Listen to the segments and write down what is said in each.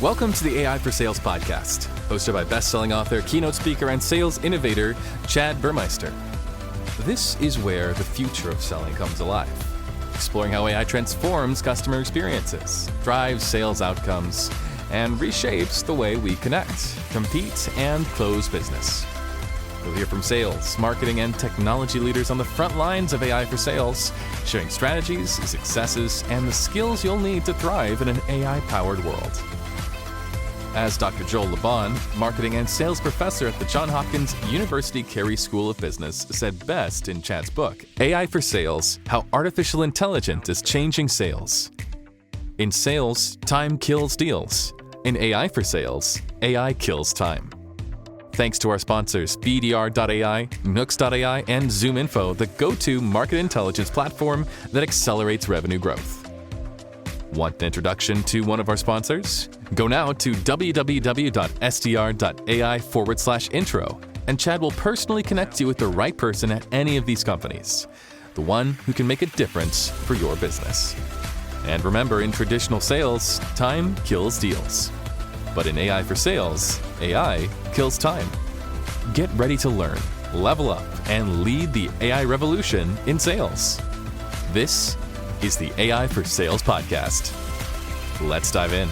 Welcome to the AI for Sales podcast, hosted by best-selling author, keynote speaker, and sales innovator, Chad Burmeister. This is where the future of selling comes alive, exploring how AI transforms customer experiences, drives sales outcomes, and reshapes the way we connect, compete, and close business. You'll hear from sales, marketing, and technology leaders on the front lines of AI for sales, sharing strategies, successes, and the skills you'll need to thrive in an AI-powered world. As Dr. Joel LeBon, marketing and sales professor at the Johns Hopkins University Carey School of Business, said best in Chad's book, AI for Sales, How Artificial Intelligence is Changing Sales. In sales, time kills deals. In AI for sales, AI kills time. Thanks to our sponsors, BDR.ai, Nooks.ai, and ZoomInfo, the go-to market intelligence platform that accelerates revenue growth. Want an introduction to one of our sponsors? Go now to www.sdr.ai/intro, and Chad will personally connect you with the right person at any of these companies, the one who can make a difference for your business. And remember, in traditional sales, time kills deals. But in AI for sales, AI kills time. Get ready to learn, level up, and lead the AI revolution in sales. This is the AI for Sales podcast. Let's dive in.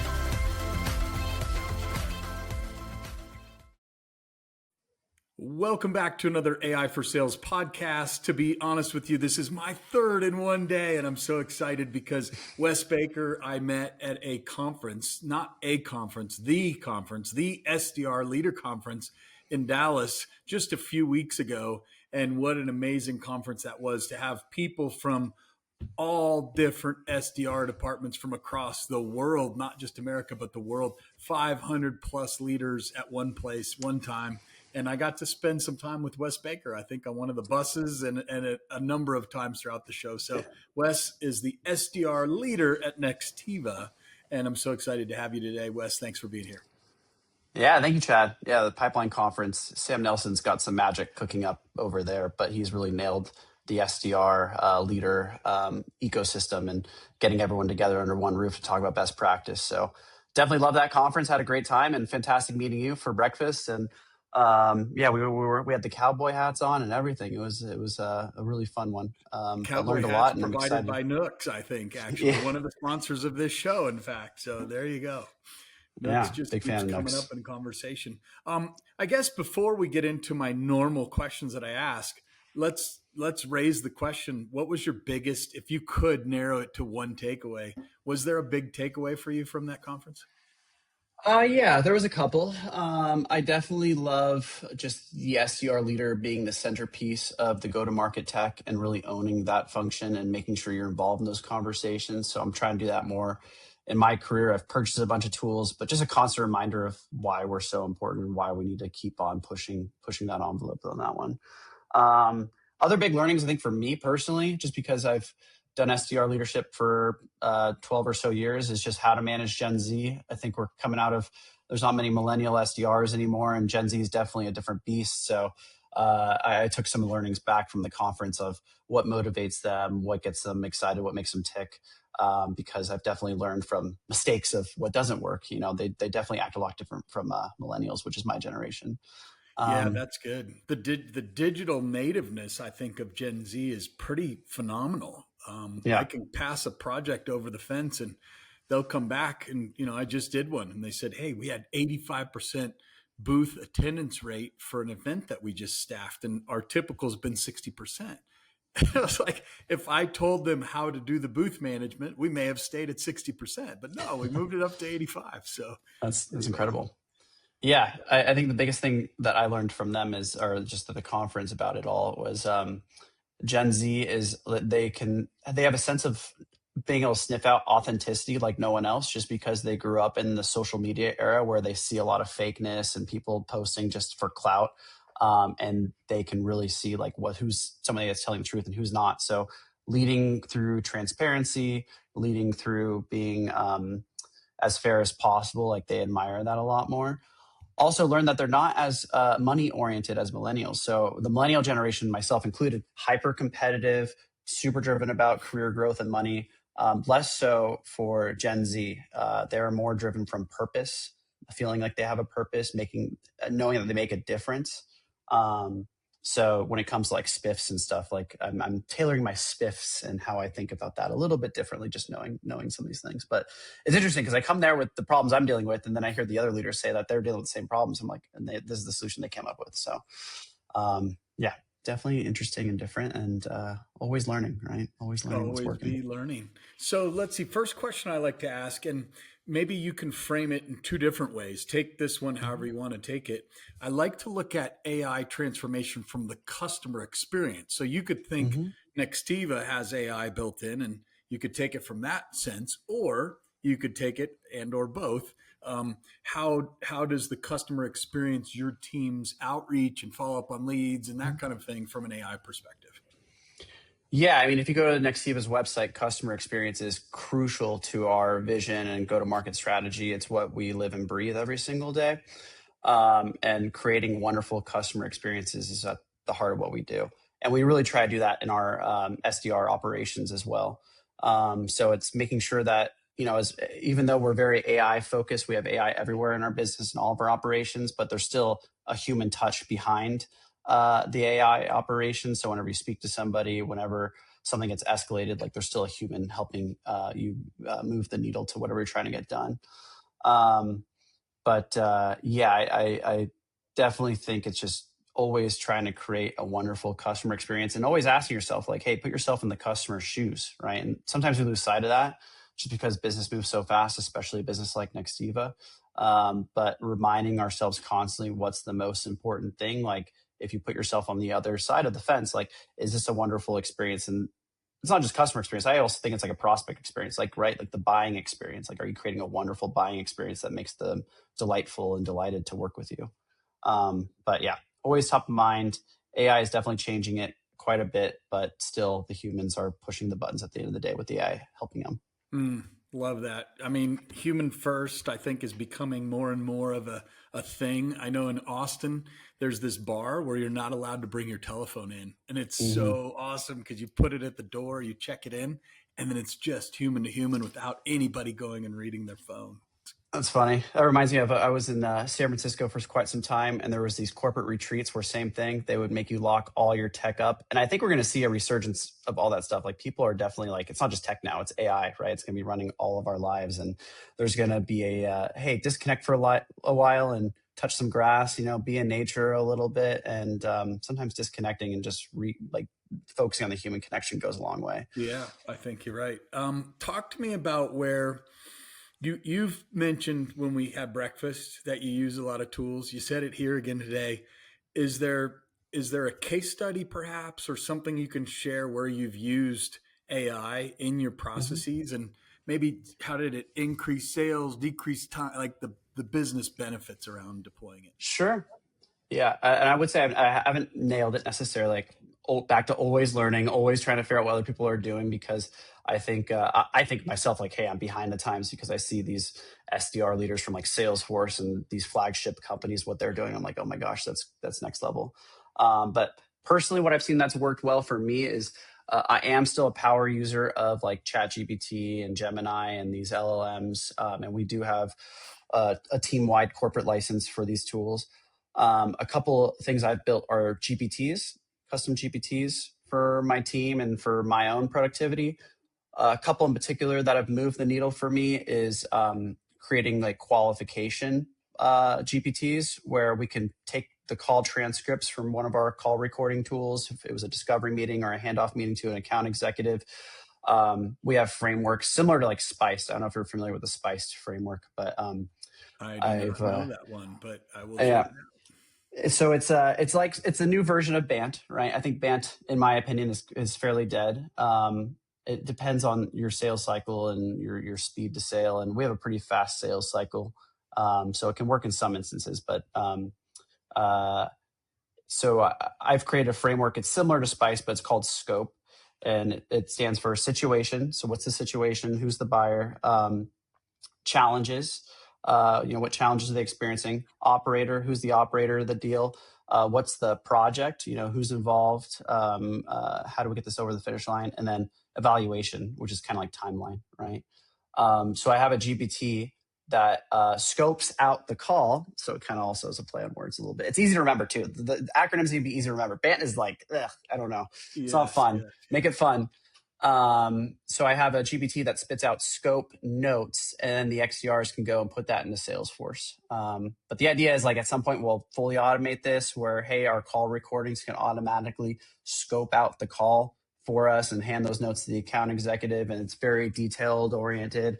Welcome back to another AI for Sales podcast. To be honest with you, this is my third in one day, and I'm so excited because Wes Baker I met at a conference, not a conference, the SDR Leader Conference in Dallas just a few weeks ago. And what an amazing conference that was to have people from all different SDR departments from across the world, not just America, but the world, 500 plus leaders at one place, one time. And I got to spend some time with Wes Baker, I think on one of the buses and a number of times throughout the show. So Wes is the SDR leader at Nextiva. And I'm so excited to have you today. Wes, thanks for being here. Yeah, thank you, Chad. Yeah, the Pipeline Conference, Sam Nelson's got some magic cooking up over there, but he's really nailed the SDR leader ecosystem and getting everyone together under one roof to talk about best practice. So definitely love that conference. Had a great time and fantastic meeting you for breakfast. And we had the cowboy hats on and everything. It was a really fun one. I learned a lot, and I'm excited. Provided by Nooks, I think, actually one of the sponsors of this show, in fact. So there you go. Nooks just keeps coming up in conversation. I guess before we get into my normal questions that I ask, let's raise the question. What was your biggest, if you could narrow it to one takeaway, was there a big takeaway for you from that conference? Yeah, there was a couple. I definitely love just the SDR leader being the centerpiece of the go-to-market tech and really owning that function and making sure you're involved in those conversations. So I'm trying to do that more in my career. I've purchased a bunch of tools, but just a constant reminder of why we're so important and why we need to keep on pushing that envelope on that one. Other big learnings, I think, for me personally, just because I've done SDR leadership for 12 or so years, is just how to manage Gen Z. I think we're coming out of, there's not many millennial SDRs anymore, and Gen Z is definitely a different beast. So I took some learnings back from the conference of what motivates them, what gets them excited, what makes them tick, because I've definitely learned from mistakes of what doesn't work. You know, they definitely act a lot different from millennials, which is my generation. Yeah, that's good. The digital nativeness, I think, of Gen Z is pretty phenomenal. I can pass a project over the fence and they'll come back and, I just did one and they said, hey, we had 85% booth attendance rate for an event that we just staffed and our typical has been 60%. It was like, if I told them how to do the booth management, we may have stayed at 60%, but no, we moved it up to 85. So that's incredible. Yeah, I think the biggest thing that I learned from them or just at the conference about it all, was Gen Z is they have a sense of being able to sniff out authenticity like no one else, just because they grew up in the social media era where they see a lot of fakeness and people posting just for clout, and they can really see like who's somebody that's telling the truth and who's not. So leading through transparency, leading through being as fair as possible, like they admire that a lot more. Also learned that they're not as money oriented as millennials. So the millennial generation, myself included, hyper competitive, super driven about career growth and money. Less so for Gen Z. They're more driven from purpose, feeling like they have a purpose, knowing that they make a difference. So when it comes to like spiffs and stuff, like I'm tailoring my spiffs and how I think about that a little bit differently, just knowing some of these things. But it's interesting because I come there with the problems I'm dealing with, and then I hear the other leaders say that they're dealing with the same problems. I'm like, and this is the solution they came up with. So yeah, definitely interesting and different, and always learning, right? Always learning what's Always working. be learning. So let's see. First question I like to ask, and maybe you can frame it in two different ways. Take this one however you want to take it. I like to look at AI transformation from the customer experience. So you could think Mm-hmm. Nextiva has AI built in, and you could take it from that sense, or you could take it and or both. How does the customer experience your team's outreach and follow up on leads and that kind of thing from an AI perspective? Yeah, I mean, if you go to Nexiva's website, customer experience is crucial to our vision and go-to-market strategy. It's what we live and breathe every single day. And creating wonderful customer experiences is at the heart of what we do. And we really try to do that in our SDR operations as well. So it's making sure that, even though we're very AI focused, we have AI everywhere in our business and all of our operations, but there's still a human touch behind the AI operation. So whenever you speak to somebody, whenever something gets escalated, like there's still a human helping you move the needle to whatever you're trying to get done. I definitely think it's just always trying to create a wonderful customer experience and always asking yourself, like, hey, put yourself in the customer's shoes, right? And sometimes we lose sight of that just because business moves so fast, especially a business like Nextiva. But reminding ourselves constantly what's the most important thing. Like, if you put yourself on the other side of the fence, like, is this a wonderful experience? And it's not just customer experience. I also think it's like a prospect experience, like, right? Like the buying experience. Like, are you creating a wonderful buying experience that makes them delightful and delighted to work with you? But yeah, always top of mind. AI is definitely changing it quite a bit, but still the humans are pushing the buttons at the end of the day with the AI helping them. Love that. I mean, human first, I think, is becoming more and more of a thing. I know in Austin, there's this bar where you're not allowed to bring your telephone in. And it's Mm-hmm. so awesome because you put it at the door, you check it in, and then it's just human to human without anybody going and reading their phone. That's funny. That reminds me of I was in San Francisco for quite some time, and there was these corporate retreats where same thing. They would make you lock all your tech up, and I think we're going to see a resurgence of all that stuff. Like people are definitely like, it's not just tech now; it's AI, right? It's going to be running all of our lives, and there's going to be hey, disconnect for a while and touch some grass. Be in nature a little bit, and sometimes disconnecting and just focusing on the human connection goes a long way. Yeah, I think you're right. Talk to me about where you've mentioned when we had breakfast that you use a lot of tools. You said it here again today. Is there a case study perhaps or something you can share where you've used AI in your Mm-hmm. processes and maybe how did it increase sales, decrease time, like the business benefits around deploying it? Sure. Yeah, and I would say I haven't nailed it necessarily. Like back to always learning, always trying to figure out what other people are doing because I think myself like, hey, I'm behind the times because I see these SDR leaders from like Salesforce and these flagship companies what they're doing. I'm like, oh my gosh, that's next level. But personally, what I've seen that's worked well for me is I am still a power user of like ChatGPT and Gemini and these LLMs, and we do have a team-wide corporate license for these tools. A couple things I've built are GPTs, custom GPTs for my team and for my own productivity. A couple in particular that have moved the needle for me is creating like qualification GPTs where we can take the call transcripts from one of our call recording tools. If it was a discovery meeting or a handoff meeting to an account executive, we have frameworks similar to like Spiced. I don't know if you're familiar with the Spiced framework, but I do not I've know that one, but I will check yeah, it out. so it's a new version of Bant, right? I think Bant, in my opinion, is fairly dead. It depends on your sales cycle and your speed to sale, and we have a pretty fast sales cycle, so it can work in some instances. But uh, I've created a framework. It's similar to Spice, but it's called Scope, and it stands for situation. So what's the situation? Who's the buyer? Challenges. What challenges are they experiencing? Operator, who's the operator of the deal? What's the project? Who's involved? How do we get this over the finish line? And then evaluation, which is kind of like timeline, right? So I have a GPT that scopes out the call. So it kind of also is a play on words a little bit. It's easy to remember too. The acronyms need to be easy to remember. BANT is like, I don't know. It's not fun. Yes. Make it fun. So I have a GPT that spits out scope notes, and the XDRs can go and put that into Salesforce. But the idea is like at some point we'll fully automate this where, hey, our call recordings can automatically scope out the call for us and hand those notes to the account executive. And it's very detailed oriented.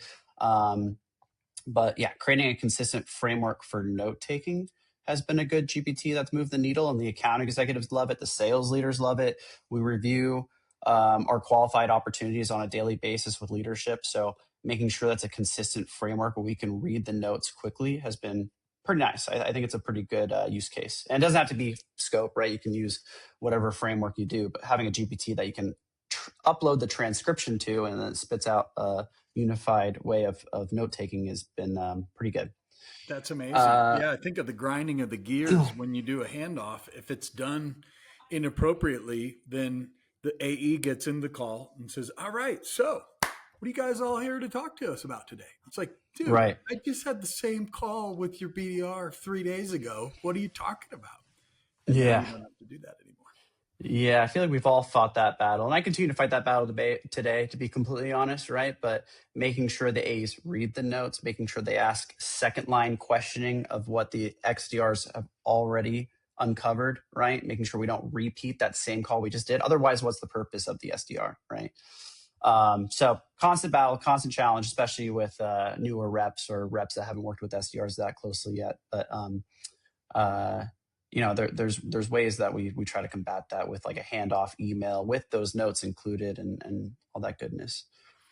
But yeah, creating a consistent framework for note taking has been a good GPT that's moved the needle, and the account executives love it. The sales leaders love it. We review our qualified opportunities on a daily basis with leadership. So making sure that's a consistent framework where we can read the notes quickly has been pretty nice. I think it's a pretty good use case. And it doesn't have to be scope, right? You can use whatever framework you do, but having a GPT that you can upload the transcription to and then it spits out a unified way of note taking has been pretty good. That's amazing. Yeah, I think of the grinding of the gears when you do a handoff. If it's done inappropriately, then the AE gets in the call and says, all right, so what are you guys all here to talk to us about today? It's like, dude, right. I just had the same call with your BDR 3 days ago. What are you talking about? And you don't have to do that anymore. Yeah, I feel like we've all fought that battle. And I continue to fight that battle today, to be completely honest, right? But making sure the A's read the notes, making sure they ask second line questioning of what the XDRs have already uncovered, right? Making sure we don't repeat that same call we just did. Otherwise, what's the purpose of the SDR, right? So constant battle, constant challenge, especially with newer reps or reps that haven't worked with SDRs that closely yet. But there's ways that we try to combat that with like a handoff email with those notes included and all that goodness.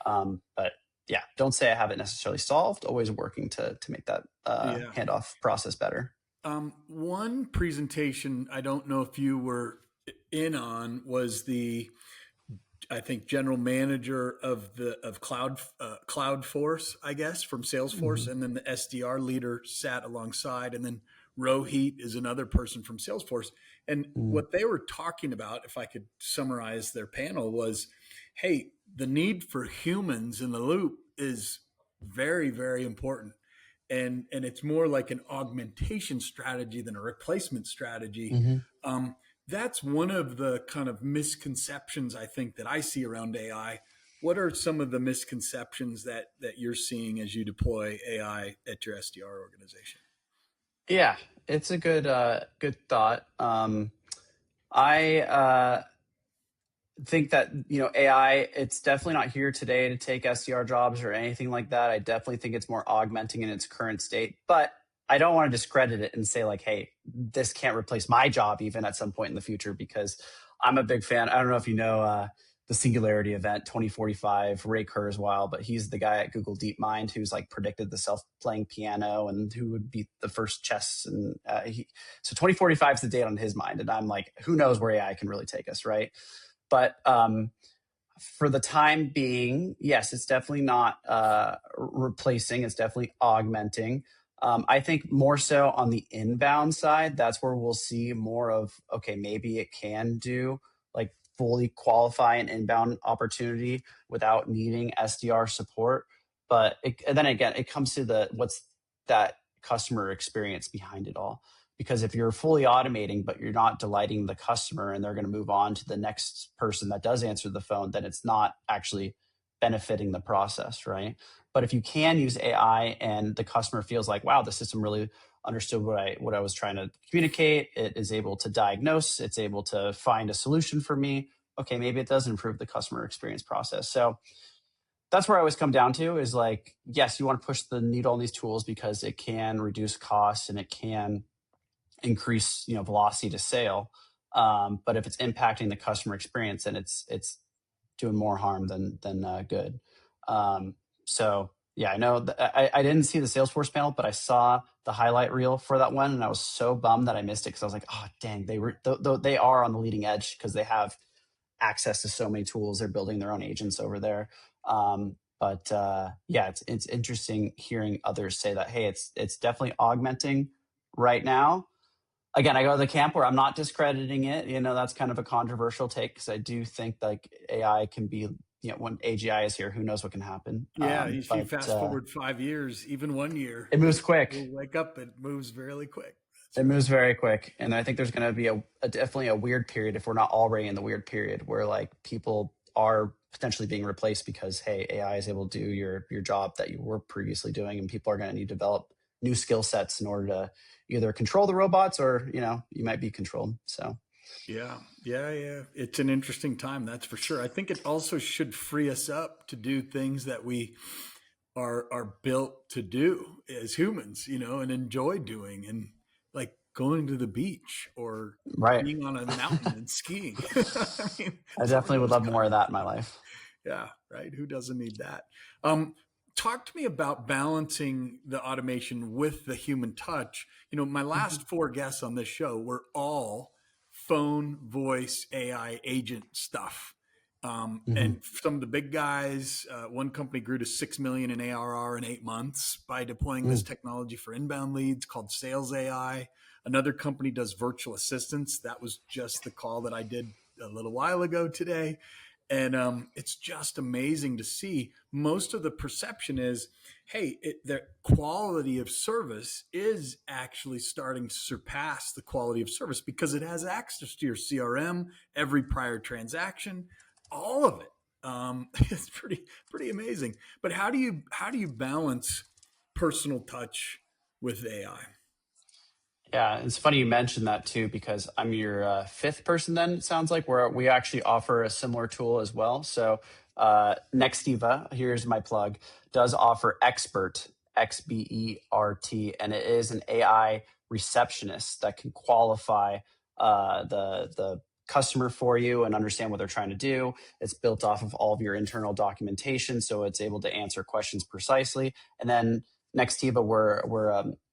But yeah, don't say I have it necessarily solved. Always working to make that handoff process better. One presentation I don't know if you were in on was I think general manager of Cloudforce, I guess, from Salesforce, and then the SDR leader sat alongside, and then Rohit is another person from Salesforce. And what they were talking about, if I could summarize their panel, was, hey, the need for humans in the loop is very, very important. And it's more like an augmentation strategy than a replacement strategy. That's one of the kind of misconceptions I think that I see around AI. What are some of the misconceptions that you're seeing as you deploy AI at your SDR organization? Yeah, it's a good thought. I think that, AI, it's definitely not here today to take SDR jobs or anything like that. I definitely think it's more augmenting in its current state, but I don't want to discredit it and say like, hey, this can't replace my job even at some point in the future, because I'm a big fan. I don't know if you know the Singularity event 2045, Ray Kurzweil, but he's the guy at Google DeepMind who's like predicted the self-playing piano and who would beat the first chess. And so 2045 is the date on his mind. And I'm like, who knows where AI can really take us, right? But for the time being, yes, it's definitely not replacing. It's definitely augmenting. I think more so on the inbound side, that's where we'll see more of, okay, maybe it can do like fully qualify an inbound opportunity without needing SDR support. But then again, it comes to what's that customer experience behind it all. Because if you're fully automating, but you're not delighting the customer and they're going to move on to the next person that does answer the phone, then it's not actually benefiting the process, right? But if you can use AI and the customer feels like, wow, the system really understood what I was trying to communicate, it is able to diagnose, it's able to find a solution for me, okay, maybe it does improve the customer experience process. So that's where I always come down to is like, yes, you want to push the needle on these tools because it can reduce costs and it can increase, velocity to sale. But if it's impacting the customer experience, then it's doing more harm than good. So yeah, I know I didn't see the Salesforce panel, but I saw the highlight reel for that one, and I was so bummed that I missed it because I was like, oh dang, they are on the leading edge because they have access to so many tools. They're building their own agents over there. But it's interesting hearing others say that, hey, it's definitely augmenting right now. Again, I go to the camp where I'm not discrediting it. That's kind of a controversial take because I do think like AI can be when AGI is here, who knows what can happen. Yeah, if you fast forward 5 years, even 1 year, it moves quick. You'll wake up, it moves really quick. It moves very quick. And I think there's going to be definitely a weird period, if we're not already in the weird period, where like people are potentially being replaced because, hey, AI is able to do your job that you were previously doing, and people are going to need to develop new skill sets in order to either control the robots or, you might be controlled. So yeah. It's an interesting time, that's for sure. I think it also should free us up to do things that we are built to do as humans, and enjoy doing, and like going to the beach or being on a mountain and skiing. I definitely would love more of that in my life. Yeah, right. Who doesn't need that? Talk to me about balancing the automation with the human touch. My last 4 guests on this show were all phone, voice, AI agent stuff. And some of the big guys, one company grew to 6 million in ARR in 8 months by deploying this technology for inbound leads called Sales AI. Another company does virtual assistants. That was just the call that I did a little while ago today. And it's just amazing to see. Most of the perception is, hey, the quality of service is actually starting to surpass the quality of service because it has access to your CRM, every prior transaction, all of it. It's pretty amazing. But how do you balance personal touch with AI? Yeah, it's funny you mentioned that too, because I'm your 5th person then, it sounds like, where we actually offer a similar tool as well. So Nextiva, here's my plug, does offer Expert, XBERT, and it is an AI receptionist that can qualify the customer for you and understand what they're trying to do. It's built off of all of your internal documentation, so it's able to answer questions precisely. And then Nextiva, we're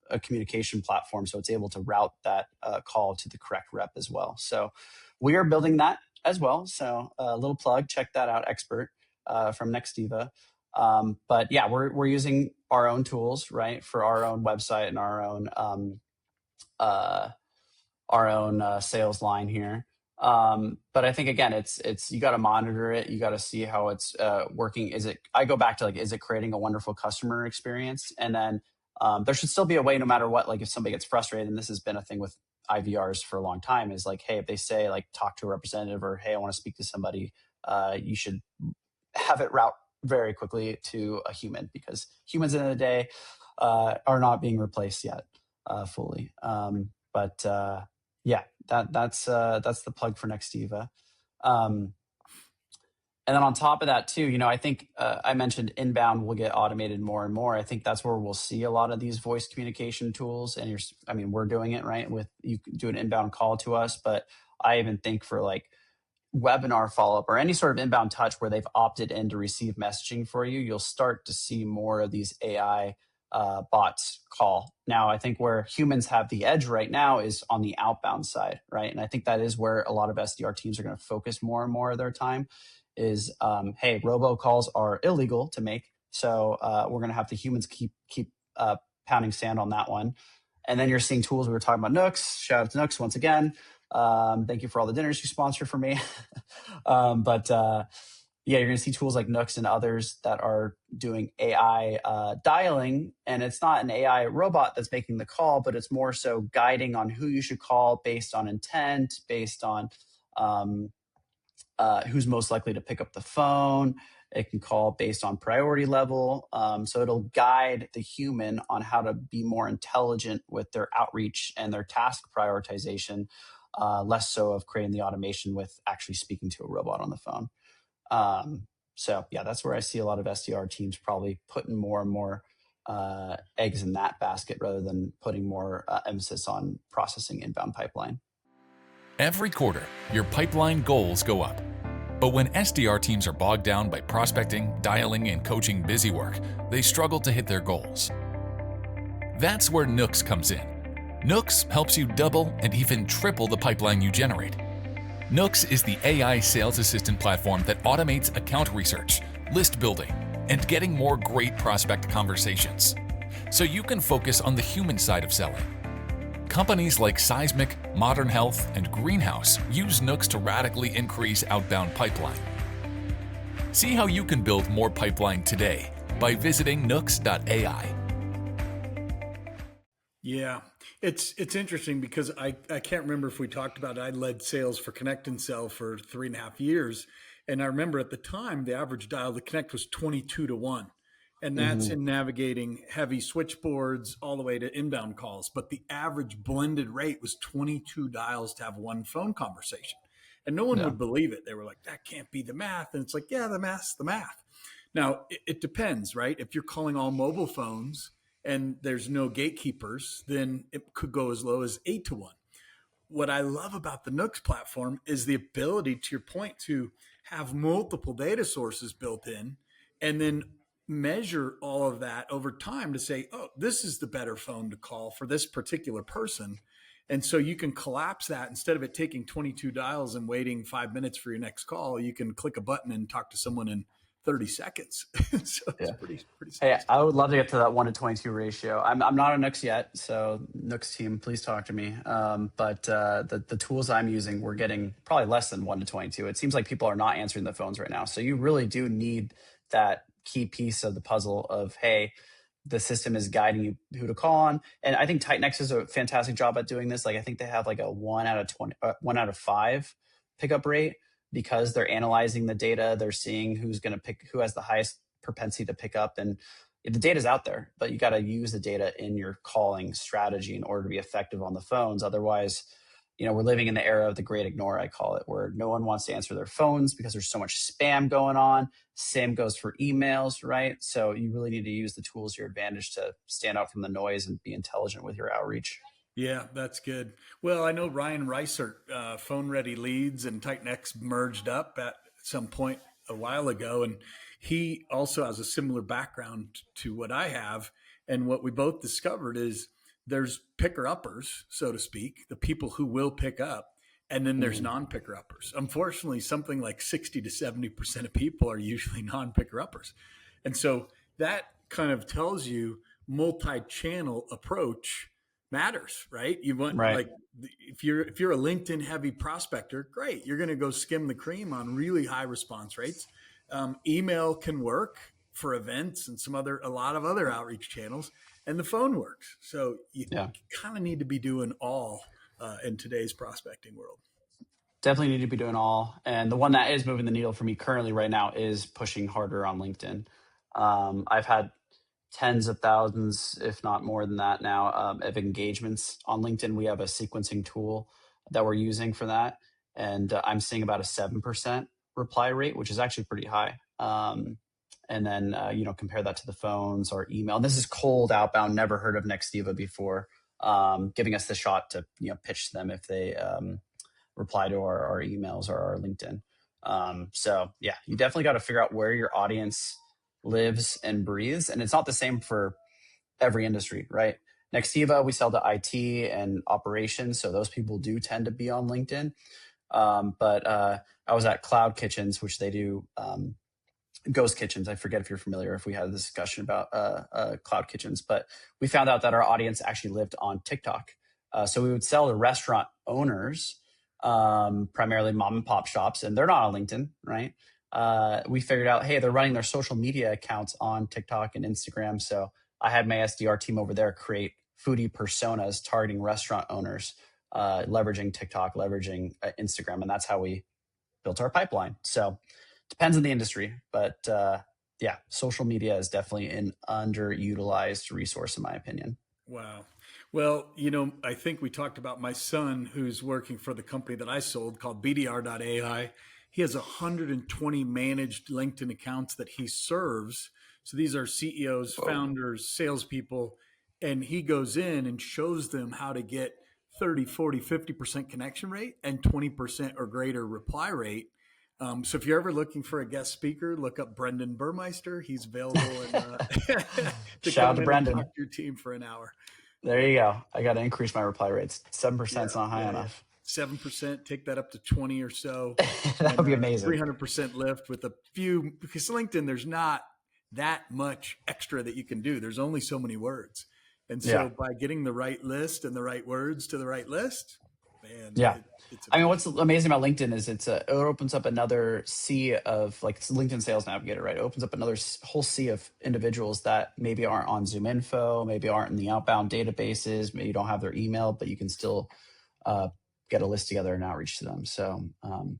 a communication platform, so it's able to route that call to the correct rep as well. So we are building that as well. So a little plug, check that out, Expert from Nextiva. But yeah, we're using our own tools, right, for our own website and our own sales line here. But I think again, it's you got to monitor it. You got to see how it's working. I go back to like, is it creating a wonderful customer experience? And then there should still be a way, no matter what, like if somebody gets frustrated, and this has been a thing with IVRs for a long time, is like, hey, if they say like, talk to a representative, or hey, I want to speak to somebody, you should have it route very quickly to a human, because humans at the end of the day are not being replaced yet fully. Yeah, that's the plug for Nextiva. And then on top of that too, I think I mentioned inbound will get automated more and more. I think that's where we'll see a lot of these voice communication tools. And we're doing it, right? With you do an inbound call to us, but I even think for like webinar follow-up or any sort of inbound touch where they've opted in to receive messaging for you, you'll start to see more of these AI bots call. Now, I think where humans have the edge right now is on the outbound side, right? And I think that is where a lot of SDR teams are going to focus more and more of their time is, hey, robocalls are illegal to make. So we're going to have the humans keep pounding sand on that one. And then you're seeing tools. We were talking about Nooks. Shout out to Nooks once again. Thank you for all the dinners you sponsor for me. Yeah, you're going to see tools like Nooks and others that are doing AI dialing. And it's not an AI robot that's making the call, but it's more so guiding on who you should call based on intent, based on who's most likely to pick up the phone. It can call based on priority level. So it'll guide the human on how to be more intelligent with their outreach and their task prioritization, less so of creating the automation with actually speaking to a robot on the phone. So yeah, that's where I see a lot of SDR teams probably putting more and more eggs in that basket rather than putting more emphasis on processing inbound pipeline. Every quarter, your pipeline goals go up. But when SDR teams are bogged down by prospecting, dialing, and coaching busy work, they struggle to hit their goals. That's where Nooks comes in. Nooks helps you double and even triple the pipeline you generate. Nooks is the AI sales assistant platform that automates account research, list building, and getting more great prospect conversations, so you can focus on the human side of selling. Companies like Seismic, Modern Health, and Greenhouse use Nooks to radically increase outbound pipeline. See how you can build more pipeline today by visiting nooks.ai. Yeah, it's interesting because I can't remember if we talked about it. I led sales for Connect and Sell for 3.5 years. And I remember at the time, the average dial to connect was 22 to 1. And that's in navigating heavy switchboards all the way to inbound calls. But the average blended rate was 22 dials to have one phone conversation. And no one Yeah. would believe it. They were like, that can't be the math. And it's like, yeah, the math's the math. Now, it depends, right? If you're calling all mobile phones and there's no gatekeepers, then it could go as low as 8 to 1. What I love about the Nooks platform is the ability, to your point, to have multiple data sources built in and then measure all of that over time to say, oh, this is the better phone to call for this particular person. And so you can collapse that. Instead of it taking 22 dials and waiting 5 minutes for your next call, you can click a button and talk to someone in 30 seconds. So it's Yeah. pretty Hey, sophisticated. I would love to get to that 1 to 22 ratio. I'm not a Nooks yet, so Nooks team, please talk to me. But the tools I'm using, we're getting probably less than 1 to 22. It seems like people are not answering the phones right now. So you really do need that key piece of the puzzle of, hey, the system is guiding you who to call on. And I think TightNext does a fantastic job at doing this. Like I think they have like a 1 out of 5 pickup rate because they're analyzing the data. They're seeing who's going to pick, who has the highest propensity to pick up. And the data's out there, but you got to use the data in your calling strategy in order to be effective on the phones. Otherwise, we're living in the era of the great ignore, I call it, where no one wants to answer their phones because there's so much spam going on. Same goes for emails, right? So you really need to use the tools to your advantage to stand out from the noise and be intelligent with your outreach. Yeah, that's good. Well, I know Ryan Reisert, Phone Ready Leads and TightNext merged up at some point a while ago. And he also has a similar background to what I have. And what we both discovered is there's picker uppers, so to speak, the people who will pick up. And then there's non-picker uppers. Unfortunately, something like 60 to 70% of people are usually non-picker uppers. And so that kind of tells you multi-channel approach matters, right? You want, Right. like, if you're a LinkedIn heavy prospector, great. You're going to go skim the cream on really high response rates. Email can work for events and a lot of other outreach channels, and the phone works. So you Yeah. kind of need to be doing all in today's prospecting world. Definitely need to be doing all. And the one that is moving the needle for me currently right now is pushing harder on LinkedIn. I've had tens of thousands, if not more than that now, of engagements on LinkedIn. We have a sequencing tool that we're using for that. And I'm seeing about a 7% reply rate, which is actually pretty high. And then, compare that to the phones or email. And this is cold outbound, never heard of Nextiva before, giving us the shot to, pitch to them if they reply to our emails or our LinkedIn. So yeah, you definitely got to figure out where your audience lives and breathes. And it's not the same for every industry, right? Nextiva, we sell to IT and operations. So those people do tend to be on LinkedIn. But I was at Cloud Kitchens, which they do ghost kitchens. I forget if you're familiar, if we had a discussion about Cloud Kitchens, but we found out that our audience actually lived on TikTok. So we would sell to restaurant owners, primarily mom and pop shops, and they're not on LinkedIn, right? We figured out, hey, they're running their social media accounts on TikTok and Instagram. So I had my SDR team over there create foodie personas targeting restaurant owners, leveraging TikTok, leveraging Instagram. And that's how we built our pipeline. So depends on the industry, but yeah, social media is definitely an underutilized resource in my opinion. Wow. Well, I think we talked about my son who's working for the company that I sold called BDR.ai. He has 120 managed LinkedIn accounts that he serves. So these are CEOs, founders, salespeople, and he goes in and shows them how to get 30, 40, 50% connection rate and 20% or greater reply rate. So if you're ever looking for a guest speaker, look up Brendan Burmeister. He's available to Shout out come to in and Brendan. talk to your team for an hour. There you go. I got to increase my reply rates. 7% is not high Yeah. enough. 7%, take that up to 20 or so. That would be amazing. 300% lift with a few, because LinkedIn, there's not that much extra that you can do. There's only so many words. And so by getting the right list and the right words to the right list, man, Yeah. it's I mean, amazing. what's amazing about LinkedIn is it opens up another sea of, like, it's LinkedIn Sales Navigator, right? It opens up another whole sea of individuals that maybe aren't on Zoom Info, maybe aren't in the outbound databases, maybe you don't have their email, but you can still uh, get a list together and outreach to them. So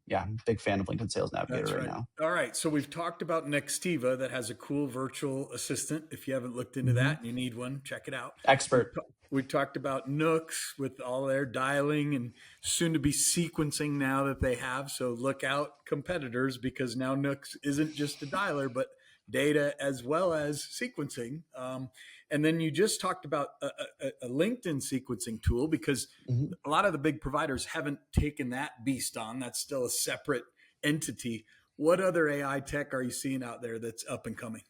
yeah, I'm a big fan of LinkedIn Sales Navigator That's right right. now. All right. So we've talked about Nextiva that has a cool virtual assistant. If you haven't looked into Hmm. that and you need one, check it out. Expert. We talked about Nooks with all their dialing and soon to be sequencing now that they have. So look out, competitors, because now Nooks isn't just a dialer, but data as well as sequencing. And then you just talked about a LinkedIn sequencing tool, because Hmm. a lot of the big providers haven't taken that beast on. That's still a separate entity. What other AI tech are you seeing out there that's up and coming?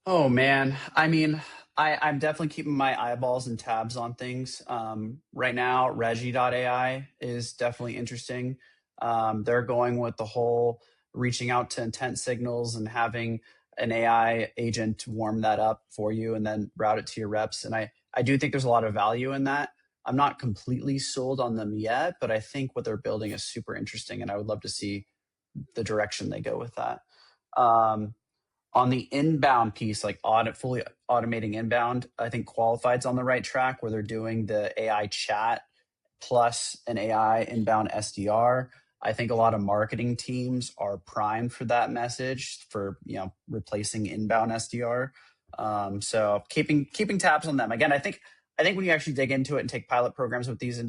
Oh man, I mean, I'm definitely keeping my eyeballs and tabs on things. Right now, Regi.ai is definitely interesting. They're going with the whole reaching out to intent signals and having an AI agent warm that up for you and then route it to your reps. And I do think there's a lot of value in that. I'm not completely sold on them yet, but I think what they're building is super interesting, and I would love to see the direction they go with that. Um, on the inbound piece, like fully automating inbound, I think Qualified's on the right track where they're doing the AI chat plus an AI inbound SDR. I think a lot of marketing teams are primed for that message for, replacing inbound SDR. So keeping tabs on them. Again, I think when you actually dig into it and take pilot programs with these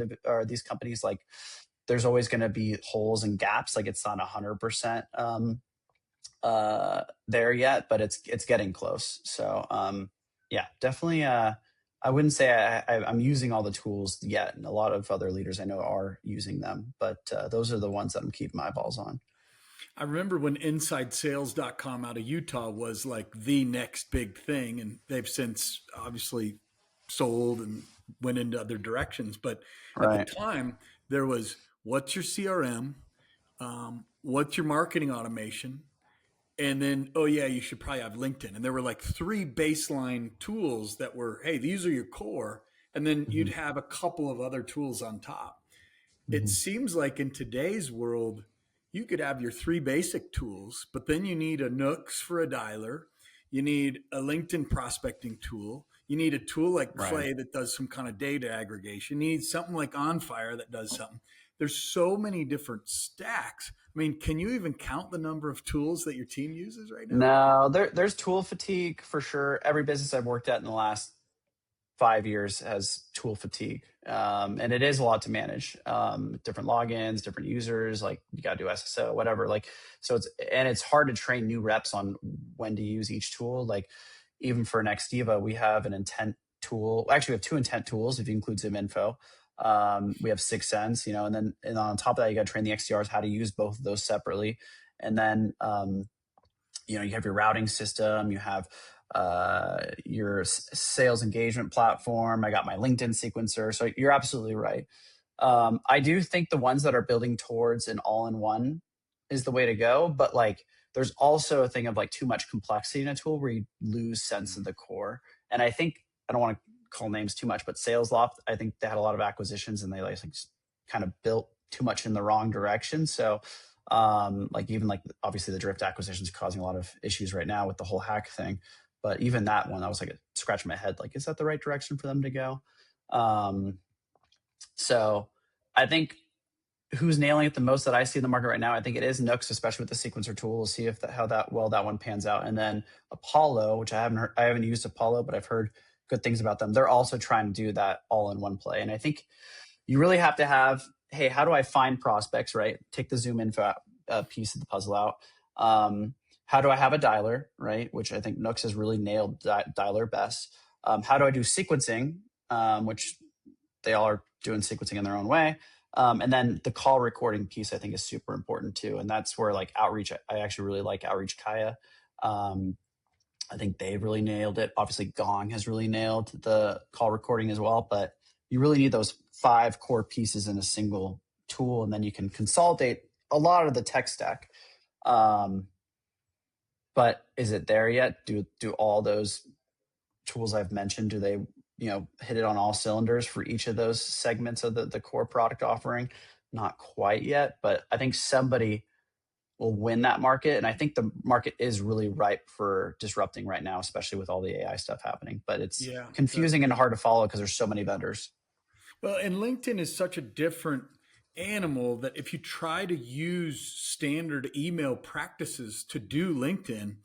companies, like, there's always going to be holes and gaps. Like, it's not 100% there yet, but it's getting close. So yeah, definitely. I wouldn't say I'm using all the tools yet, and a lot of other leaders I know are using them, but those are the ones that I'm keeping my eyeballs on. I remember when InsideSales.com out of Utah was like the next big thing, and they've since obviously sold and went into other directions. But at the Right. time, there was, what's your CRM? What's your marketing automation? And then, oh yeah, you should probably have LinkedIn. And there were like three baseline tools that were, hey, these are your core. And then you'd Hmm. have a couple of other tools on top. It Hmm. seems like in today's world, you could have your three basic tools, but then you need a Nooks for a dialer. You need a LinkedIn prospecting tool. You need a tool like Right. Clay that does some kind of data aggregation. You need something like OnFire that does something. There's so many different stacks. I mean, can you even count the number of tools that your team uses right now? No, there's tool fatigue for sure. Every business I've worked at in the last 5 years has tool fatigue. And it is a lot to manage. Different logins, different users, like you got to do SSO, whatever. Like, so it's hard to train new reps on when to use each tool. Like, even for Nextiva, we have an intent tool. Actually, we have two intent tools if you include Zoom Info. We have 6sense, and on top of that, you got to train the XDRs how to use both of those separately. And then, you have your routing system, you have your sales engagement platform. I got my LinkedIn sequencer. So you're absolutely right. I do think the ones that are building towards an all-in-one is the way to go. But, like, there's also a thing of, like, too much complexity in a tool where you lose sense of the core. And I think, I don't want to call names too much, but SalesLoft, I think they had a lot of acquisitions and they like kind of built too much in the wrong direction. So like, even like obviously the Drift acquisition is causing a lot of issues right now with the whole hack thing. But even that one, I was like scratching my head, like, is that the right direction for them to go? So I think who's nailing it the most that I see in the market right now, I think it is Nooks, especially with the sequencer tool. We'll see how that one pans out. And then Apollo, which I haven't used Apollo, but I've heard good things about them. They're also trying to do that all in one play. And I think you really have to have, hey, how do I find prospects, right? Take the Zoom Info piece of the puzzle out. How do I have a dialer, right? Which I think Nooks has really nailed dialer best. How do I do sequencing, which they all are doing sequencing in their own way. And then the call recording piece, I think, is super important too. And that's where, like, Outreach, I actually really like Outreach Kaya. I think they've really nailed it. Obviously, Gong has really nailed the call recording as well. But you really need those 5 core pieces in a single tool, and then you can consolidate a lot of the tech stack. But is it there yet? Do all those tools I've mentioned, do they hit it on all cylinders for each of those segments of the core product offering. Not quite yet, but I think somebody will win that market. And I think the market is really ripe for disrupting right now, especially with all the AI stuff happening. But it's confusing and hard to follow because there's so many vendors. Well, and LinkedIn is such a different animal that if you try to use standard email practices to do LinkedIn,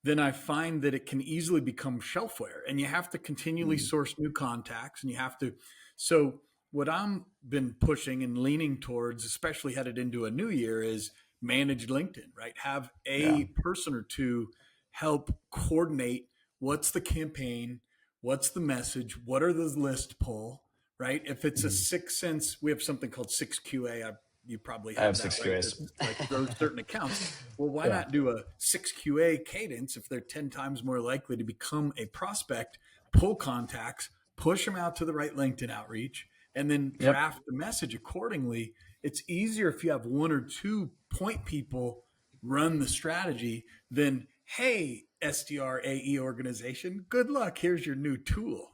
then I find that it can easily become shelfware, and you have to continually source new contacts, and you have to. So what I'm been pushing and leaning towards, especially headed into a new year, is managed LinkedIn, right? Have a person or two help coordinate what's the campaign, what's the message, what are the list pull, right? If it's a 6sense, we have something called 6QA. You probably have, I have that, 6QAs. right? Like those certain accounts. Well, why not do a 6QA cadence if they're 10 times more likely to become a prospect, pull contacts, push them out to the right LinkedIn outreach, and then draft the message accordingly. It's easier if you have one or two point people run the strategy than, hey, SDR AE organization, good luck. Here's your new tool.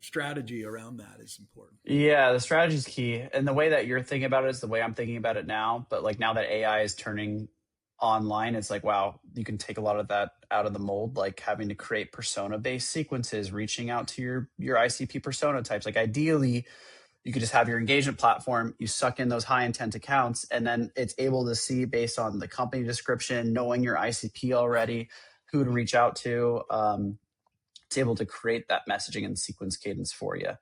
Strategy around that is important. Yeah, the strategy is key. And the way that you're thinking about it is the way I'm thinking about it now. But like now that AI is turning online, it's like, wow, you can take a lot of that out of the mold, like having to create persona-based sequences, reaching out to your ICP persona types. Like ideally, you could just have your engagement platform, you suck in those high intent accounts, and then it's able to see based on the company description, knowing your ICP already, who to reach out to. It's able to create that messaging and sequence cadence for you.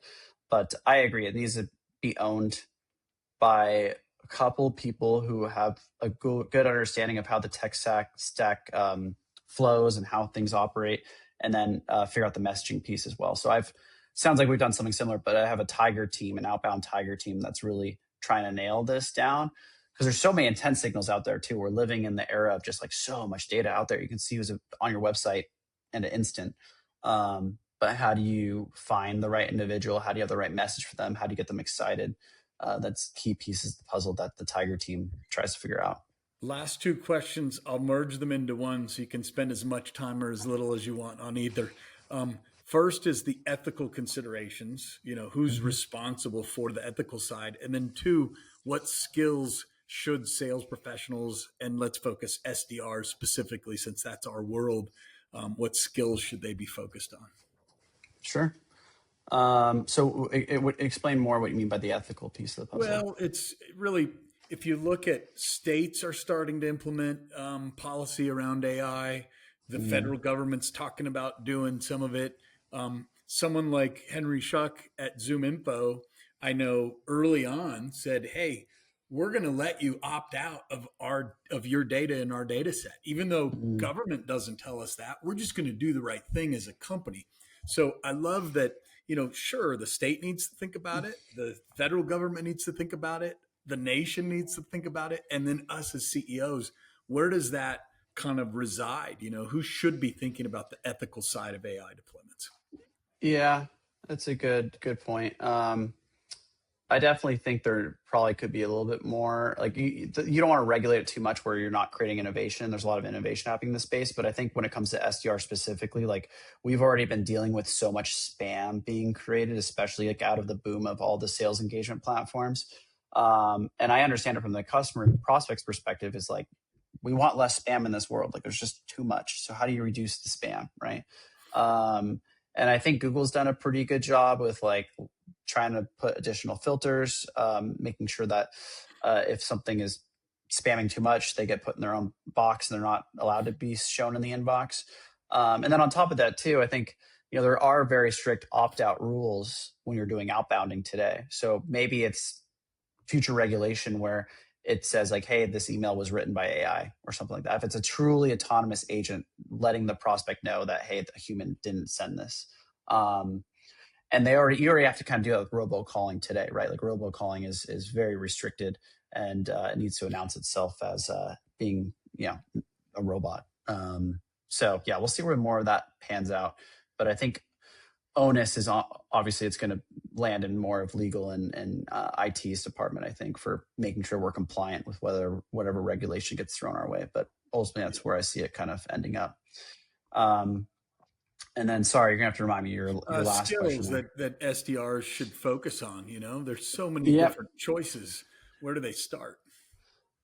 But I agree, it needs to be owned by a couple people who have a good understanding of how the tech stack flows and how things operate, and then figure out the messaging piece as well. So sounds like we've done something similar, but I have a Tiger team, an outbound Tiger team that's really trying to nail this down, because there's so many intent signals out there too. We're living in the era of just like so much data out there. You can see who's on your website in an instant. But how do you find the right individual? How do you have the right message for them? How do you get them excited? That's key pieces of the puzzle that the Tiger team tries to figure out. Last two questions, I'll merge them into one so you can spend as much time or as little as you want on either. First is the ethical considerations, who's responsible for the ethical side. And then two, what skills should sales professionals, and let's focus SDRs specifically since that's our world, what skills should they be focused on? Sure. So it would explain more what you mean by the ethical piece of the puzzle. Well, it's really, if you look at states are starting to implement policy around AI, the federal government's talking about doing some of it. Someone like Henry Schuck at ZoomInfo, I know early on said, hey, we're going to let you opt out of your data in our data set. Even though government doesn't tell us that, we're just going to do the right thing as a company. So I love that, sure, the state needs to think about it. The federal government needs to think about it. The nation needs to think about it. And then us as CEOs, where does that kind of reside? Who should be thinking about the ethical side of AI deployments? Yeah, that's a good point. I definitely think there probably could be a little bit more, like you don't want to regulate it too much where you're not creating innovation. There's a lot of innovation happening in the space, but I think when it comes to SDR specifically, like we've already been dealing with so much spam being created, especially like out of the boom of all the sales engagement platforms. And I understand it from the customer and prospect's perspective is like, we want less spam in this world. Like there's just too much. So how do you reduce the spam, right? And I think Google's done a pretty good job with like trying to put additional filters, making sure that if something is spamming too much, they get put in their own box and they're not allowed to be shown in the inbox. And then on top of that too, I think, there are very strict opt-out rules when you're doing outbounding today. So maybe it's future regulation where it says like, hey, this email was written by AI or something like that. If it's a truly autonomous agent, letting the prospect know that, hey, the human didn't send this. And you already have to kind of do that with robocalling today, right? Like robocalling is very restricted and it needs to announce itself as being, a robot. So yeah, we'll see where more of that pans out. But I think onus is obviously it's going to land in more of legal and IT's department, I think, for making sure we're compliant with whatever regulation gets thrown our way. But ultimately, that's where I see it kind of ending up. And then, sorry, you're gonna have to remind me your last question Skills there. that SDRs should focus on. There's so many Yep. different choices. Where do they start?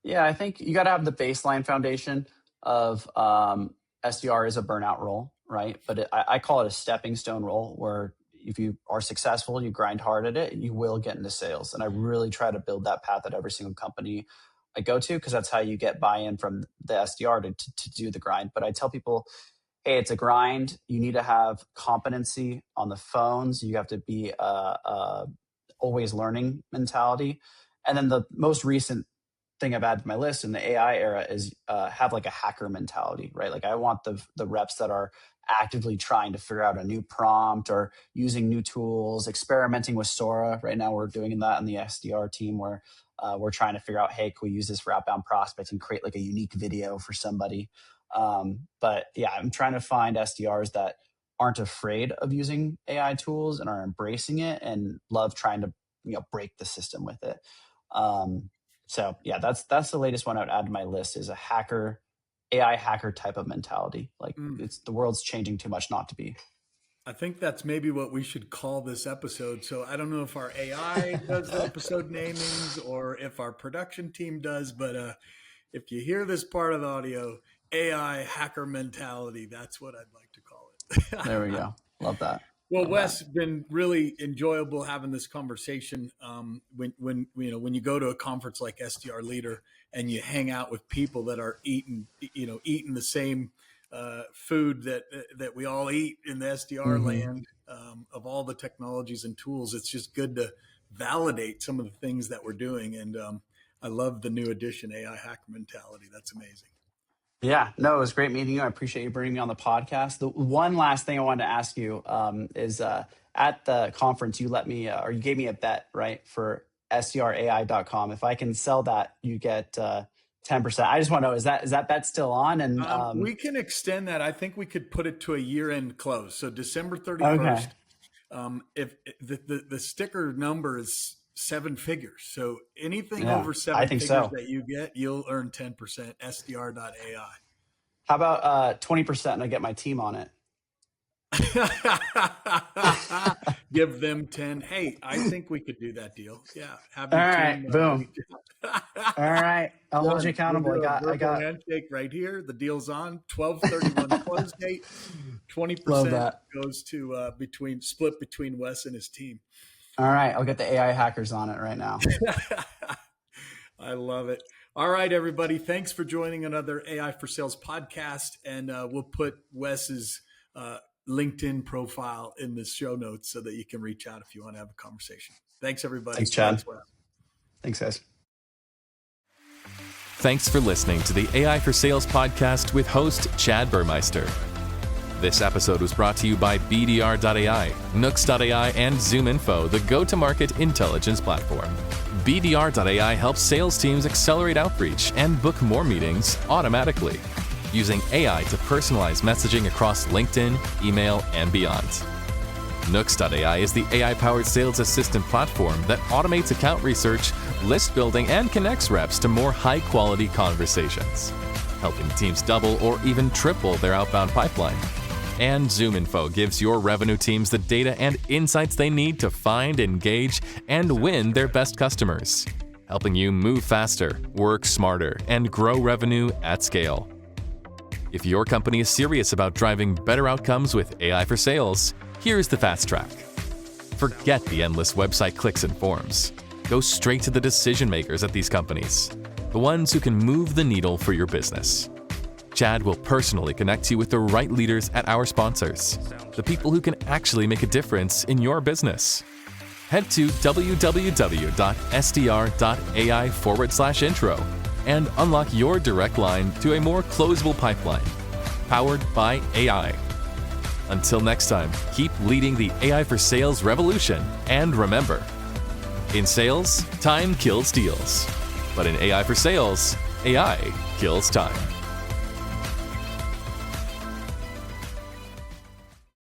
Yeah, I think you got to have the baseline foundation of SDR is a burnout role, right? But I call it a stepping stone role where if you are successful, you grind hard at it, you will get into sales. And I really try to build that path at every single company I go to, because that's how you get buy-in from the SDR to do the grind. But I tell people, hey, it's a grind. You need to have competency on the phones. You have to be always learning mentality. And then the most recent thing I've added to my list in the AI era is have like a hacker mentality, right? Like I want the reps that are actively trying to figure out a new prompt or using new tools, experimenting with Sora. Right now we're doing that in the SDR team where we're trying to figure out, hey, can we use this for outbound prospects and create like a unique video for somebody? But yeah, I'm trying to find SDRs that aren't afraid of using AI tools and are embracing it and love trying to break the system with it. So yeah, that's the latest one I would add to my list is a hacker, AI hacker type of mentality. Like it's the world's changing too much not to be. I think that's maybe what we should call this episode. So I don't know if our AI does the episode namings or if our production team does, but if you hear this part of the audio, AI hacker mentality, that's what I'd like to call it. There we go. Love that. Well, Wes, been really enjoyable having this conversation. When you go to a conference like SDR Leader and you hang out with people that are eating the same food that we all eat in the SDR land of all the technologies and tools, it's just good to validate some of the things that we're doing. And I love the new addition, AI hacker mentality. That's amazing. Yeah, no, it was great meeting you. I appreciate you bringing me on the podcast. The one last thing I wanted to ask you is at the conference, you let me, or you gave me a bet, right, for SDRAI.com. If I can sell that, you get 10%. I just want to know, is that bet still on? And we can extend that. I think we could put it to a year-end close. So December 31st. Okay. If the sticker number is 7 figures. So anything over 7 figures that you get, you'll earn 10%, SDR.ai. How about 20% and I get my team on it? Give them 10. Hey, I think we could do that deal. Yeah. Have your team. Boom. All right. I'll hold you accountable. I got handshake right here. The deal's on. 12/31 close date. 20% goes to split between Wes and his team. All right. I'll get the AI hackers on it right now. I love it. All right, everybody. Thanks for joining another AI for Sales podcast. And we'll put Wes's LinkedIn profile in the show notes so that you can reach out if you want to have a conversation. Thanks, everybody. Thanks, Chad. Thanks, guys. Thanks for listening to the AI for Sales podcast with host Chad Burmeister. This episode was brought to you by BDR.ai, Nooks.ai, and ZoomInfo, the go-to-market intelligence platform. BDR.ai helps sales teams accelerate outreach and book more meetings automatically, using AI to personalize messaging across LinkedIn, email, and beyond. Nooks.ai is the AI-powered sales assistant platform that automates account research, list building, and connects reps to more high-quality conversations, helping teams double or even triple their outbound pipeline. And ZoomInfo gives your revenue teams the data and insights they need to find, engage, and win their best customers, helping you move faster, work smarter, and grow revenue at scale. If your company is serious about driving better outcomes with AI for sales, here's the fast track. Forget the endless website clicks and forms. Go straight to the decision makers at these companies, the ones who can move the needle for your business. Chad will personally connect you with the right leaders at our sponsors, the people who can actually make a difference in your business. Head to www.sdr.ai/intro and unlock your direct line to a more closable pipeline, powered by AI. Until next time, keep leading the AI for Sales revolution, and remember, in sales, time kills deals. But in AI for Sales, AI kills time.